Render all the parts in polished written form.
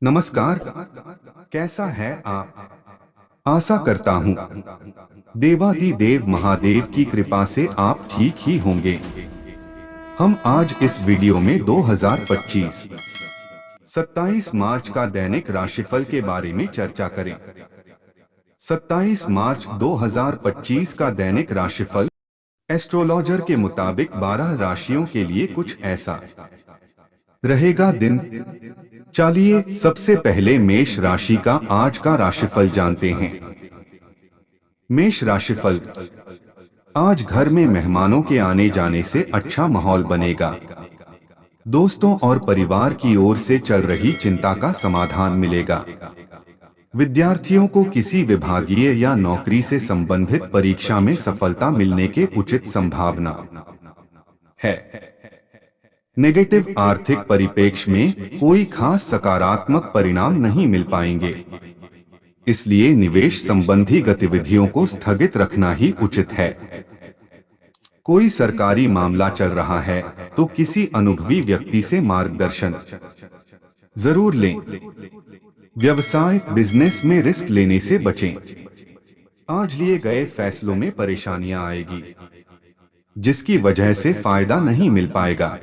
नमस्कार। कैसा है आप? आशा करता हूँ देवाधिदेव महादेव की कृपा से आप ठीक ही होंगे। हम आज इस वीडियो में 2025 27 मार्च का दैनिक राशिफल के बारे में चर्चा करें। 27 मार्च 2025 का दैनिक राशिफल एस्ट्रोलॉजर के मुताबिक 12 राशियों के लिए कुछ ऐसा रहेगा दिन। चलिए सबसे पहले मेष राशि का आज का राशिफल जानते हैं। मेष राशिफल, आज घर में मेहमानों के आने जाने से अच्छा माहौल बनेगा। दोस्तों और परिवार की ओर से चल रही चिंता का समाधान मिलेगा। विद्यार्थियों को किसी विभागीय या नौकरी से संबंधित परीक्षा में सफलता मिलने के उचित संभावना है। नेगेटिव आर्थिक परिप्रेक्ष्य में कोई खास सकारात्मक परिणाम नहीं मिल पाएंगे, इसलिए निवेश संबंधी गतिविधियों को स्थगित रखना ही उचित है। कोई सरकारी मामला चल रहा है तो किसी अनुभवी व्यक्ति से मार्गदर्शन जरूर लें। व्यवसाय बिजनेस में रिस्क लेने से बचें। आज लिए गए फैसलों में परेशानियां आएगी, जिसकी वजह से फायदा नहीं मिल पाएगा।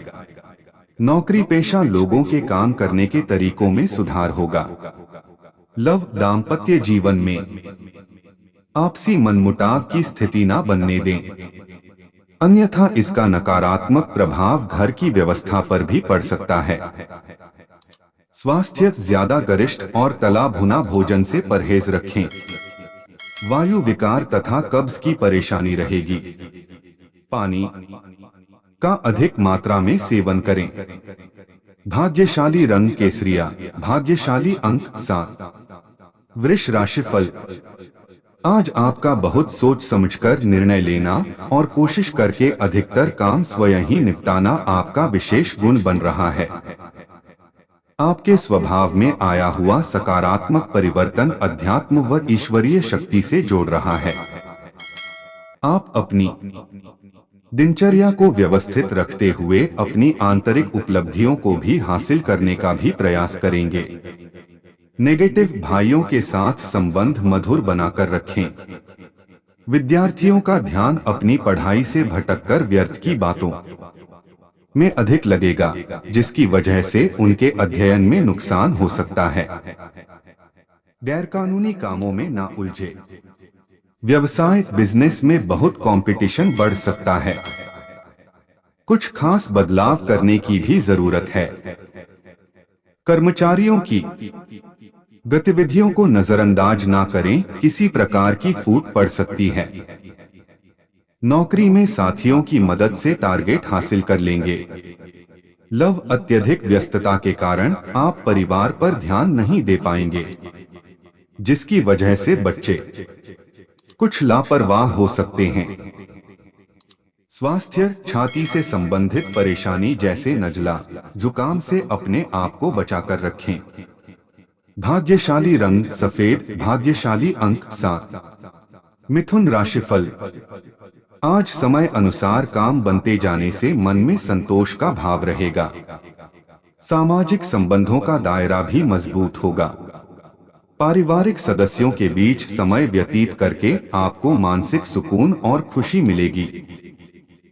नौकरी पेशा लोगों के काम करने के तरीकों में सुधार होगा। लव दाम्पत्य जीवन में आपसी मनमुटाव की स्थिति न बनने दें, अन्यथा इसका नकारात्मक प्रभाव घर की व्यवस्था पर भी पड़ सकता है। स्वास्थ्य, ज्यादा गरिष्ठ और तला भुना भोजन से परहेज रखें। वायु विकार तथा कब्ज की परेशानी रहेगी। पानी का अधिक मात्रा में सेवन करें। भाग्यशाली रंग केसरिया, भाग्यशाली अंक 7। वृष राशिफल, आज आपका बहुत सोच समझकर निर्णय लेना और कोशिश करके अधिकतर काम स्वयं ही निपटाना आपका विशेष गुण बन रहा है। आपके स्वभाव में आया हुआ सकारात्मक परिवर्तन अध्यात्म व ईश्वरीय शक्ति से जोड़ रहा है। आप अपनी दिनचर्या को व्यवस्थित रखते हुए अपनी आंतरिक उपलब्धियों को भी हासिल करने का भी प्रयास करेंगे। नेगेटिव भाइयों के साथ संबंध मधुर बनाकर रखें। विद्यार्थियों का ध्यान अपनी पढ़ाई से भटककर व्यर्थ की बातों में अधिक लगेगा, जिसकी वजह से उनके अध्ययन में नुकसान हो सकता है। गैरकानूनी कामों में ना उलझे। व्यवसाय बिजनेस में बहुत कंपटीशन बढ़ सकता है। कुछ खास बदलाव करने की भी जरूरत है। कर्मचारियों की गतिविधियों को नजरअंदाज ना करें, किसी प्रकार की फूट पड़ सकती है। नौकरी में साथियों की मदद से टारगेट हासिल कर लेंगे। लव, अत्यधिक व्यस्तता के कारण आप परिवार पर ध्यान नहीं दे पाएंगे, जिसकी वजह से बच्चे कुछ लापरवाह हो सकते हैं। स्वास्थ्य, छाती से संबंधित परेशानी जैसे नजला, जुकाम से अपने आप को बचाकर रखें। भाग्यशाली रंग सफेद, भाग्यशाली अंक 7। मिथुन राशिफल, आज समय अनुसार काम बनते जाने से मन में संतोष का भाव रहेगा। सामाजिक संबंधों का दायरा भी मजबूत होगा। पारिवारिक सदस्यों के बीच समय व्यतीत करके आपको मानसिक सुकून और खुशी मिलेगी।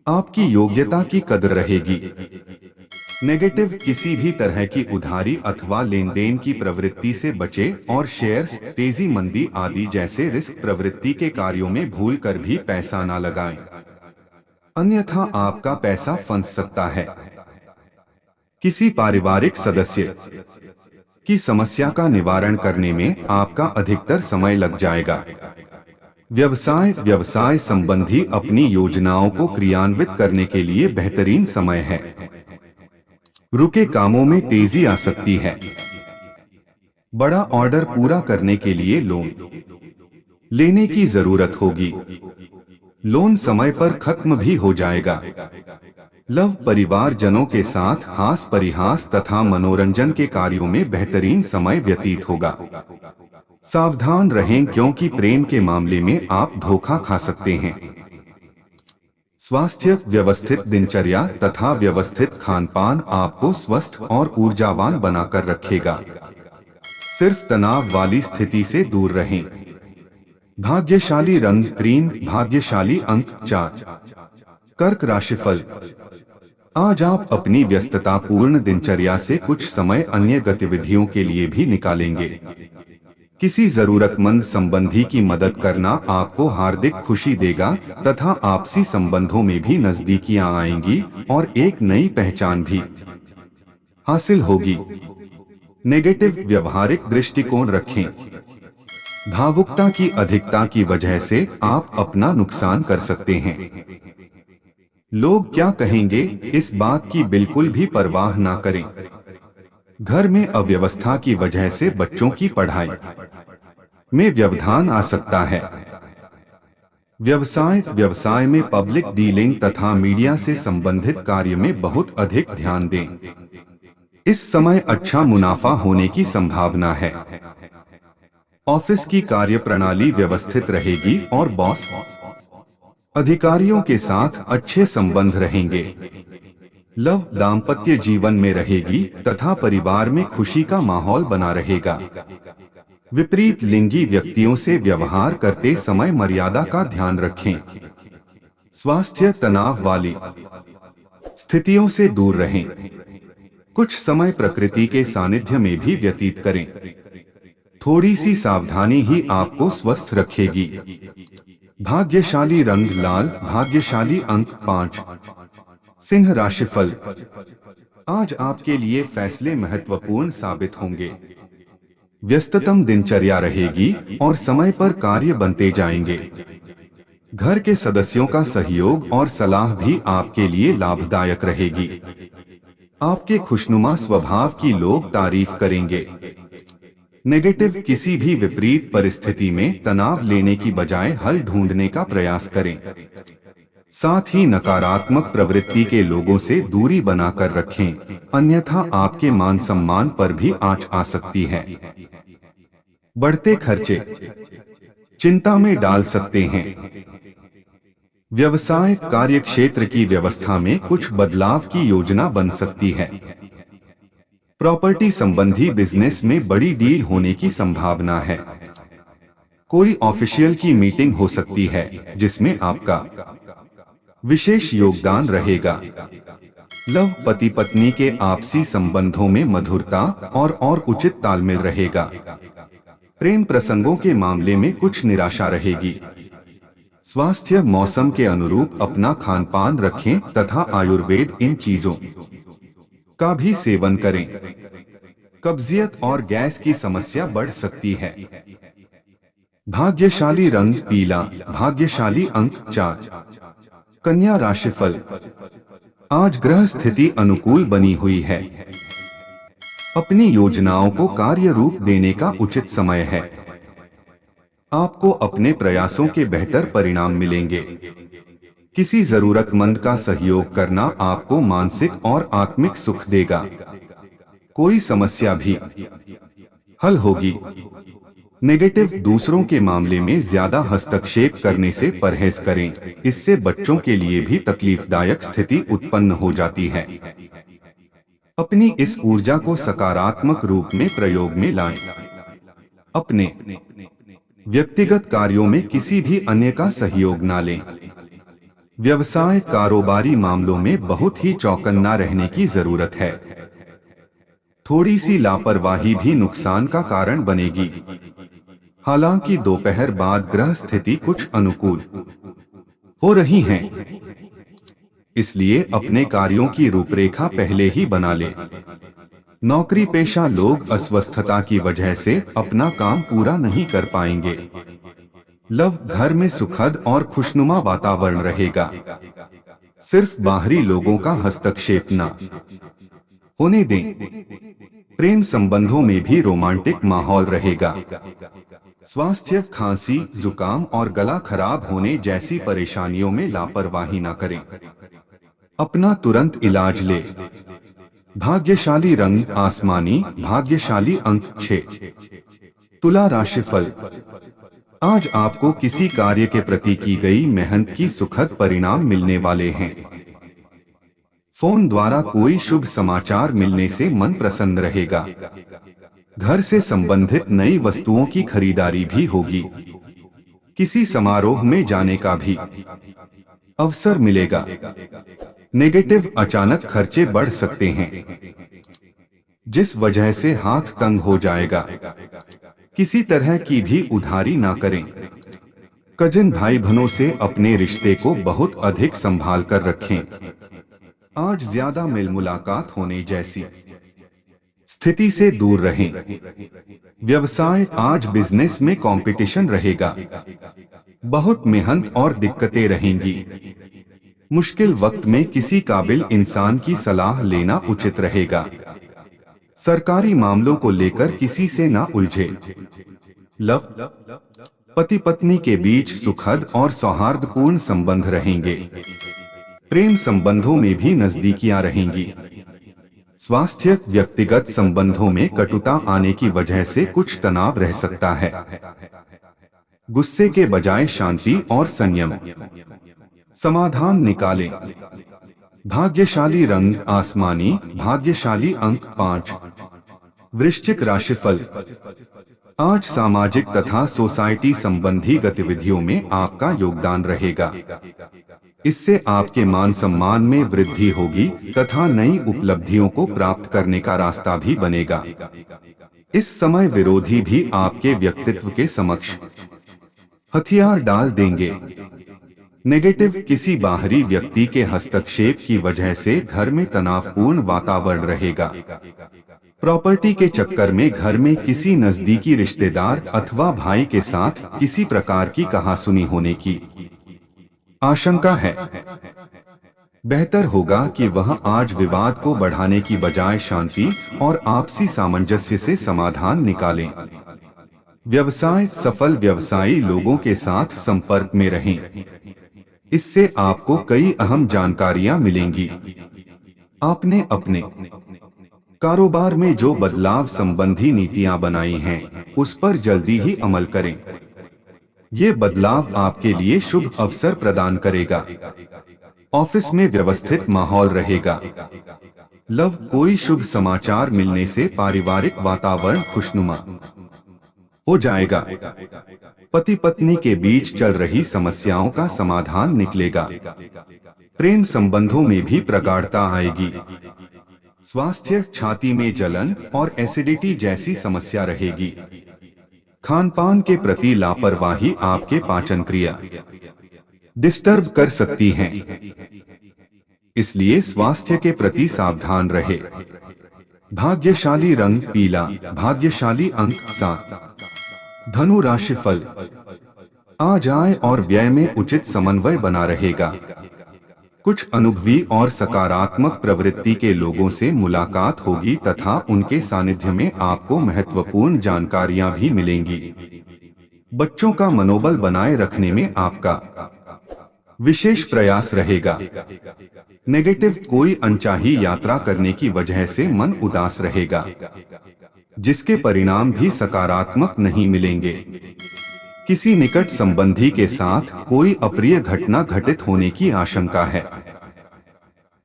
आपकी योग्यता की कदर रहेगी। नेगेटिव, किसी भी तरह की उधारी अथवा लेन देन की प्रवृत्ति से बचें और शेयर्स, तेजी मंदी आदि जैसे रिस्क प्रवृत्ति के कार्यों में भूल कर भी पैसा न लगाएं, अन्यथा आपका पैसा फंस सकता है। किसी पारिवारिक सदस्य की समस्या का निवारण करने में आपका अधिकतर समय लग जाएगा। व्यवसाय संबंधी अपनी योजनाओं को क्रियान्वित करने के लिए बेहतरीन समय है। रुके कामों में तेजी आ सकती है। बड़ा ऑर्डर पूरा करने के लिए लोन लेने की जरूरत होगी। लोन समय पर खत्म भी हो जाएगा। लव, परिवारजनों के साथ हास परिहास तथा मनोरंजन के कार्यों में बेहतरीन समय व्यतीत होगा। सावधान रहें, क्योंकि प्रेम के मामले में आप धोखा खा सकते हैं। स्वास्थ्य, व्यवस्थित दिनचर्या तथा व्यवस्थित खान पान आपको स्वस्थ और ऊर्जावान बनाकर रखेगा। सिर्फ तनाव वाली स्थिति से दूर रहें। भाग्यशाली रंग क्रीम, भाग्यशाली अंक 4। कर्क राशिफल। आज आप अपनी व्यस्ततापूर्ण दिनचर्या से कुछ समय अन्य गतिविधियों के लिए भी निकालेंगे। किसी जरूरतमंद संबंधी की मदद करना आपको हार्दिक खुशी देगा तथा आपसी संबंधों में भी नजदीकियां आएंगी और एक नई पहचान भी हासिल होगी। नेगेटिव व्यवहारिक दृष्टिकोण रखें। भावुकता की अधिकता की वजह से आप अपना नुकसान कर सकते हैं। लोग क्या कहेंगे, इस बात की बिल्कुल भी परवाह ना करें। घर में अव्यवस्था की वजह से बच्चों की पढ़ाई में व्यवधान आ सकता है। व्यवसाय में पब्लिक डीलिंग तथा मीडिया से संबंधित कार्य में बहुत अधिक ध्यान दें। इस समय अच्छा मुनाफा होने की संभावना है। ऑफिस की कार्य प्रणाली व्यवस्थित रहेगी और बॉस अधिकारियों के साथ अच्छे संबंध रहेंगे। लव दाम्पत्य जीवन में रहेगी तथा परिवार में खुशी का माहौल बना रहेगा। विपरीत लिंगी व्यक्तियों से व्यवहार करते समय मर्यादा का ध्यान रखें। स्वास्थ्य तनाव वाली स्थितियों से दूर रहें। कुछ समय प्रकृति के सानिध्य में भी व्यतीत करें। थोड़ी सी सावधानी ही आपको स्वस्थ रखेगी। भाग्यशाली रंग लाल, भाग्यशाली अंक 5। सिंह राशिफल। आज आपके लिए फैसले महत्वपूर्ण साबित होंगे। व्यस्ततम दिनचर्या रहेगी और समय पर कार्य बनते जाएंगे। घर के सदस्यों का सहयोग और सलाह भी आपके लिए लाभदायक रहेगी। आपके खुशनुमा स्वभाव की लोग तारीफ करेंगे। नेगेटिव किसी भी विपरीत परिस्थिति में तनाव लेने की बजाय हल ढूंढने का प्रयास करें। साथ ही नकारात्मक प्रवृत्ति के लोगों से दूरी बनाकर रखें, अन्यथा आपके मान सम्मान पर भी आंच आ सकती है। बढ़ते खर्चे चिंता में डाल सकते हैं। व्यवसाय कार्य क्षेत्र की व्यवस्था में कुछ बदलाव की योजना बन सकती है। प्रॉपर्टी संबंधी बिजनेस में बड़ी डील होने की संभावना है। कोई ऑफिशियल की मीटिंग हो सकती है जिसमें आपका विशेष योगदान रहेगा। लव पति पत्नी के आपसी संबंधों में मधुरता और उचित तालमेल रहेगा। प्रेम प्रसंगों के मामले में कुछ निराशा रहेगी। स्वास्थ्य मौसम के अनुरूप अपना खानपान रखें तथा आयुर्वेद इन चीजों का भी सेवन करें। कब्जियत और गैस की समस्या बढ़ सकती है। भाग्यशाली रंग पीला, भाग्यशाली अंक 4। कन्या राशिफल। आज ग्रह स्थिति अनुकूल बनी हुई है। अपनी योजनाओं को कार्य रूप देने का उचित समय है। आपको अपने प्रयासों के बेहतर परिणाम मिलेंगे। किसी जरूरतमंद का सहयोग करना आपको मानसिक और आत्मिक सुख देगा। कोई समस्या भी हल होगी। नेगेटिव दूसरों के मामले में ज्यादा हस्तक्षेप करने से परहेज करें, इससे बच्चों के लिए भी तकलीफदायक स्थिति उत्पन्न हो जाती है। अपनी इस ऊर्जा को सकारात्मक रूप में प्रयोग में लाएं। अपने व्यक्तिगत कार्यों में किसी भी अन्य का सहयोग न लें। व्यवसाय कारोबारी मामलों में बहुत ही चौकन्ना रहने की जरूरत है। थोड़ी सी लापरवाही भी नुकसान का कारण बनेगी। हालांकि दोपहर बाद ग्रह स्थिति कुछ अनुकूल हो रही है, इसलिए अपने कार्यों की रूपरेखा पहले ही बना लें। नौकरी पेशा लोग अस्वस्थता की वजह से अपना काम पूरा नहीं कर पाएंगे। लव घर में सुखद और खुशनुमा वातावरण रहेगा। सिर्फ बाहरी लोगों का हस्तक्षेप न होने दें। प्रेम संबंधों में भी रोमांटिक माहौल रहेगा। स्वास्थ्य खांसी, जुकाम और गला खराब होने जैसी परेशानियों में लापरवाही न करें। अपना तुरंत इलाज ले। भाग्यशाली रंग आसमानी, भाग्यशाली अंक 6। तुला राशिफल। आज आपको किसी कार्य के प्रति की गई मेहनत की सुखद परिणाम मिलने वाले हैं। फोन द्वारा कोई शुभ समाचार मिलने से मन प्रसन्न रहेगा। घर से संबंधित नई वस्तुओं की खरीदारी भी होगी। किसी समारोह में जाने का भी अवसर मिलेगा। नेगेटिव, अचानक खर्चे बढ़ सकते हैं, जिस वजह से हाथ तंग हो जाएगा। किसी तरह की भी उधारी ना करें। कजिन भाई बहनों से अपने रिश्ते को बहुत अधिक संभाल कर रखें। आज ज्यादा मिल मुलाकात होने जैसी स्थिति से दूर रहें। व्यवसाय, आज बिजनेस में कंपटीशन रहेगा। बहुत मेहनत और दिक्कतें रहेंगी। मुश्किल वक्त में किसी काबिल इंसान की सलाह लेना उचित रहेगा। सरकारी मामलों को लेकर किसी से ना उलझे। लव, पति पत्नी के बीच सुखद और सौहार्दपूर्ण संबंध रहेंगे। प्रेम संबंधों में भी नजदीकियां रहेंगी। स्वास्थ्य, व्यक्तिगत संबंधों में कटुता आने की वजह से कुछ तनाव रह सकता है। गुस्से के बजाय शांति और संयम समाधान निकालें। भाग्यशाली रंग आसमानी, भाग्यशाली अंक 5। वृश्चिक राशिफल, आज सामाजिक तथा सोसाइटी संबंधी गतिविधियों में आपका योगदान रहेगा। इससे आपके मान सम्मान में वृद्धि होगी तथा नई उपलब्धियों को प्राप्त करने का रास्ता भी बनेगा। इस समय विरोधी भी आपके व्यक्तित्व के समक्ष हथियार डाल देंगे। नेगेटिव, किसी बाहरी व्यक्ति के हस्तक्षेप की वजह से घर में तनावपूर्ण वातावरण रहेगा। प्रॉपर्टी के चक्कर में घर में किसी नजदीकी रिश्तेदार अथवा भाई के साथ किसी प्रकार की कहासुनी होने की आशंका है। बेहतर होगा कि वह आज विवाद को बढ़ाने की बजाय शांति और आपसी सामंजस्य से समाधान निकालें। व्यवसाय, सफल व्यवसायी लोगों के साथ संपर्क में रहें। इससे आपको कई अहम जानकारियां मिलेंगी। आपने अपने कारोबार में जो बदलाव संबंधी नीतियां बनाई हैं, उस पर जल्दी ही अमल करें। ये बदलाव आपके लिए शुभ अवसर प्रदान करेगा। ऑफिस में व्यवस्थित माहौल रहेगा। लव, कोई शुभ समाचार मिलने से पारिवारिक वातावरण खुशनुमा हो जाएगा। पति पत्नी के बीच चल रही समस्याओं का समाधान निकलेगा। प्रेम संबंधों में भी प्रगाढ़ता आएगी। स्वास्थ्य, छाती में जलन और एसिडिटी जैसी समस्या रहेगी। खानपान के प्रति लापरवाही आपके पाचन क्रिया डिस्टर्ब कर सकती है, इसलिए स्वास्थ्य के प्रति सावधान रहे। भाग्यशाली रंग पीला, भाग्यशाली अंक 7। धनु राशिफल, आज आय और व्यय में उचित समन्वय बना रहेगा। कुछ अनुभवी और सकारात्मक प्रवृत्ति के लोगों से मुलाकात होगी तथा उनके सानिध्य में आपको महत्वपूर्ण जानकारियां भी मिलेंगी। बच्चों का मनोबल बनाए रखने में आपका विशेष प्रयास रहेगा। नेगेटिव, कोई अनचाही यात्रा करने की वजह से मन उदास रहेगा, जिसके परिणाम भी सकारात्मक नहीं मिलेंगे। किसी निकट संबंधी के साथ कोई अप्रिय घटना घटित होने की आशंका है।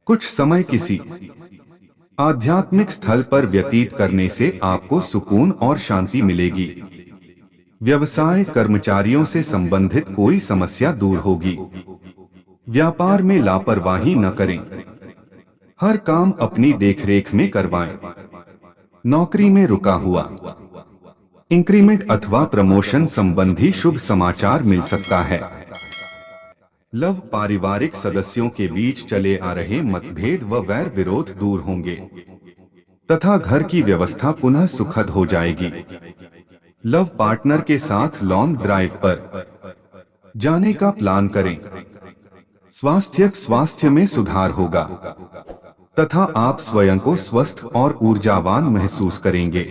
कुछ समय किसी आध्यात्मिक स्थल पर व्यतीत करने से आपको सुकून और शांति मिलेगी। व्यवसाय, कर्मचारियों से संबंधित कोई समस्या दूर होगी। व्यापार में लापरवाही न करें। हर काम अपनी देखरेख में करवाएं। नौकरी में रुका हुआ इंक्रीमेंट अथवा प्रमोशन संबंधी शुभ समाचार मिल सकता है। लव, पारिवारिक सदस्यों के बीच चले आ रहे मतभेद व वैर विरोध दूर होंगे तथा घर की व्यवस्था पुनः सुखद हो जाएगी। लव पार्टनर के साथ लॉन्ग ड्राइव पर जाने का प्लान करें। स्वास्थ्य में सुधार होगा तथा आप स्वयं को स्वस्थ और ऊर्जावान महसूस करेंगे।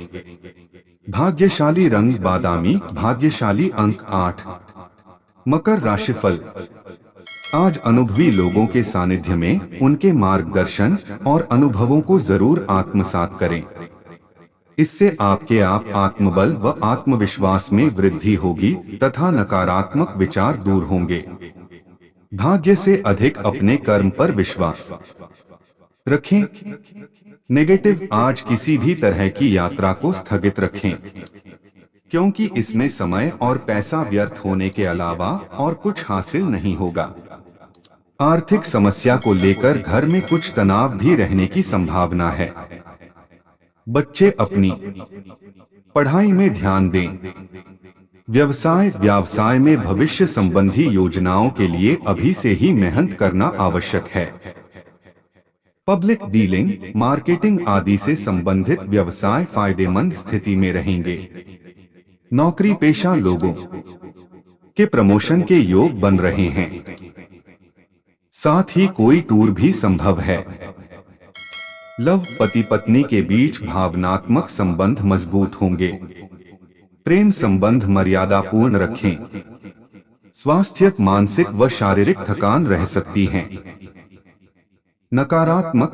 भाग्यशाली रंग बादामी, भाग्यशाली अंक 8। मकर राशिफल, आज अनुभवी लोगों के सानिध्य में उनके मार्गदर्शन और अनुभवों को जरूर आत्मसात करें। इससे आपके आत्मबल व आत्मविश्वास में वृद्धि होगी तथा नकारात्मक विचार दूर होंगे। भाग्य से अधिक अपने कर्म पर विश्वास रखें। नेगेटिव, आज किसी भी तरह की यात्रा को स्थगित रखें, क्योंकि इसमें समय और पैसा व्यर्थ होने के अलावा और कुछ हासिल नहीं होगा। आर्थिक समस्या को लेकर घर में कुछ तनाव भी रहने की संभावना है। बच्चे अपनी पढ़ाई में ध्यान दें। व्यवसाय में भविष्य संबंधी योजनाओं के लिए अभी से ही मेहनत करना आवश्यक है। पब्लिक डीलिंग, मार्केटिंग आदि से संबंधित व्यवसाय फायदेमंद स्थिति में रहेंगे। नौकरी पेशा लोगों के प्रमोशन के योग बन रहे हैं। साथ ही कोई टूर भी संभव है। लव, पति पत्नी के बीच भावनात्मक संबंध मजबूत होंगे। प्रेम संबंध मर्यादापूर्ण रखें। स्वास्थ्य, मानसिक व शारीरिक थकान रह सकती है। नकारात्मक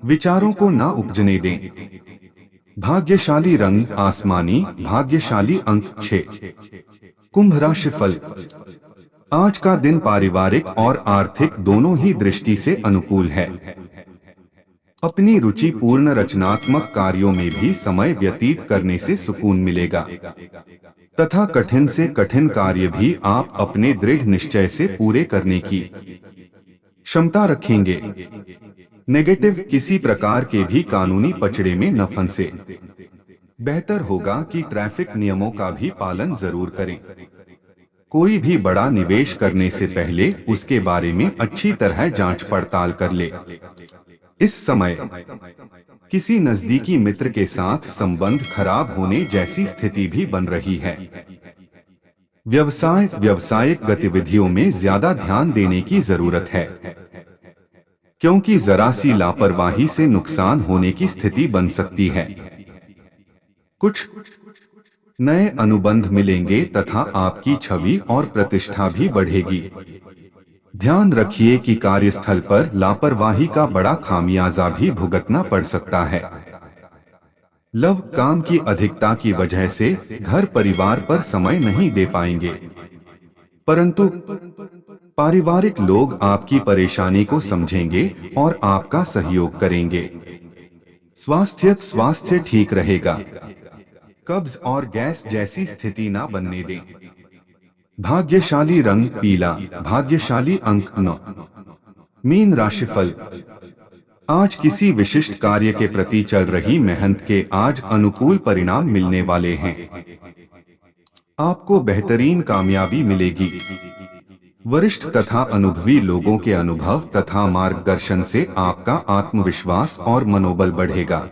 विचारों को ना उपजने दें। भाग्यशाली रंग आसमानी, भाग्यशाली अंक 6। कुंभ राशिफल, आज का दिन पारिवारिक और आर्थिक दोनों ही दृष्टि से अनुकूल है। अपनी रुचिपूर्ण रचनात्मक कार्यों में भी समय व्यतीत करने से सुकून मिलेगा तथा कठिन से कठिन कार्य भी आप अपने दृढ़ निश्चय से पूरे करने की क्षमता रखेंगे। नेगेटिव, किसी प्रकार के भी कानूनी पचड़े में न फंसे। बेहतर होगा कि ट्रैफिक नियमों का भी पालन जरूर करें। कोई भी बड़ा निवेश करने से पहले उसके बारे में अच्छी तरह जांच पड़ताल कर ले। इस समय किसी नजदीकी मित्र के साथ संबंध खराब होने जैसी स्थिति भी बन रही है। व्यावसायिक गतिविधियों में ज्यादा ध्यान देने की जरूरत है, क्योंकि जरा सी लापरवाही से नुकसान होने की स्थिति बन सकती है। कुछ नए अनुबंध मिलेंगे तथा आपकी छवि और प्रतिष्ठा भी बढ़ेगी। ध्यान रखिए कि कार्यस्थल पर लापरवाही का बड़ा खामियाजा भी भुगतना पड़ सकता है। लव, काम की अधिकता की वजह से घर परिवार पर समय नहीं दे पाएंगे, परंतु पारिवारिक लोग आपकी परेशानी को समझेंगे और आपका सहयोग करेंगे। स्वास्थ्य ठीक रहेगा। कब्ज और गैस जैसी स्थिति ना बनने दें। भाग्यशाली रंग पीला, भाग्यशाली अंक 9। मीन राशिफल, आज किसी विशिष्ट कार्य के प्रति चल रही मेहनत के आज अनुकूल परिणाम मिलने वाले हैं। आपको बेहतरीन कामयाबी मिलेगी। वरिष्ठ तथा अनुभवी लोगों के अनुभव तथा मार्गदर्शन से आपका आत्मविश्वास और मनोबल बढ़ेगा।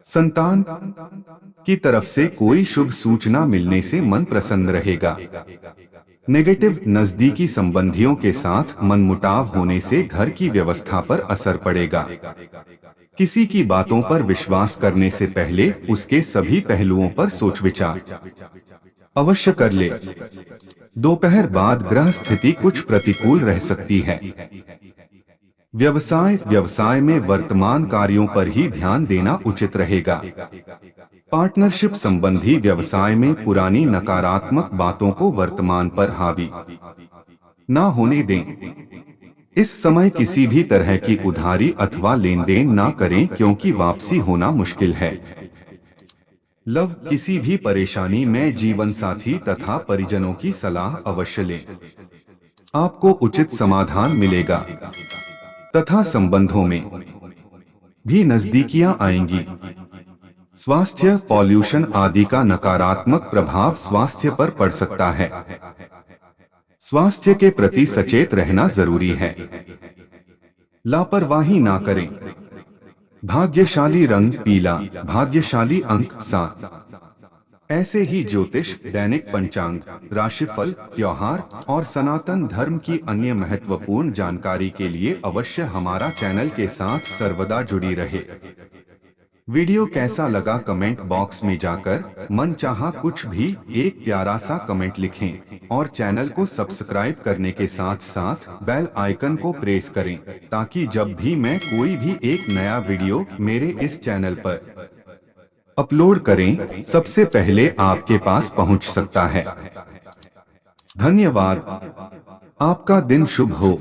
संतान की तरफ से कोई शुभ सूचना मिलने से मन प्रसन्न रहेगा। नेगेटिव, नजदीकी संबंधियों के साथ मनमुटाव होने से घर की व्यवस्था पर असर पड़ेगा। किसी की बातों पर विश्वास करने से पहले उसके सभी पहलुओं पर सोच विचार अवश्य कर ले। दोपहर बाद ग्रह स्थिति कुछ प्रतिकूल रह सकती है। व्यवसाय में वर्तमान कार्यों पर ही ध्यान देना उचित रहेगा। पार्टनरशिप संबंधी व्यवसाय में पुरानी नकारात्मक बातों को वर्तमान पर हावी ना होने दें। इस समय किसी भी तरह की उधारी अथवा लेन देन ना करें, क्योंकि वापसी होना मुश्किल है। लव, किसी भी परेशानी में जीवन साथी तथा परिजनों की सलाह अवश्य लें। आपको उचित समाधान मिलेगा तथा संबंधों में भी नजदीकियां आएंगी। स्वास्थ्य, पॉल्यूशन आदि का नकारात्मक प्रभाव स्वास्थ्य पर पड़ सकता है। स्वास्थ्य के प्रति सचेत रहना जरूरी है। लापरवाही ना करें। भाग्यशाली रंग पीला, भाग्यशाली अंक 7। ऐसे ही ज्योतिष, दैनिक पंचांग, राशिफल, त्योहार और सनातन धर्म की अन्य महत्वपूर्ण जानकारी के लिए अवश्य हमारा चैनल के साथ सर्वदा जुड़ी रहे। वीडियो कैसा लगा कमेंट बॉक्स में जाकर मनचाहा कुछ भी एक प्यारा सा कमेंट लिखें और चैनल को सब्सक्राइब करने के साथ साथ बेल आइकन को प्रेस करें, ताकि जब भी मैं कोई भी एक नया वीडियो मेरे इस चैनल पर अपलोड करें, सबसे पहले आपके पास पहुंच सकता है। धन्यवाद। आपका दिन शुभ हो।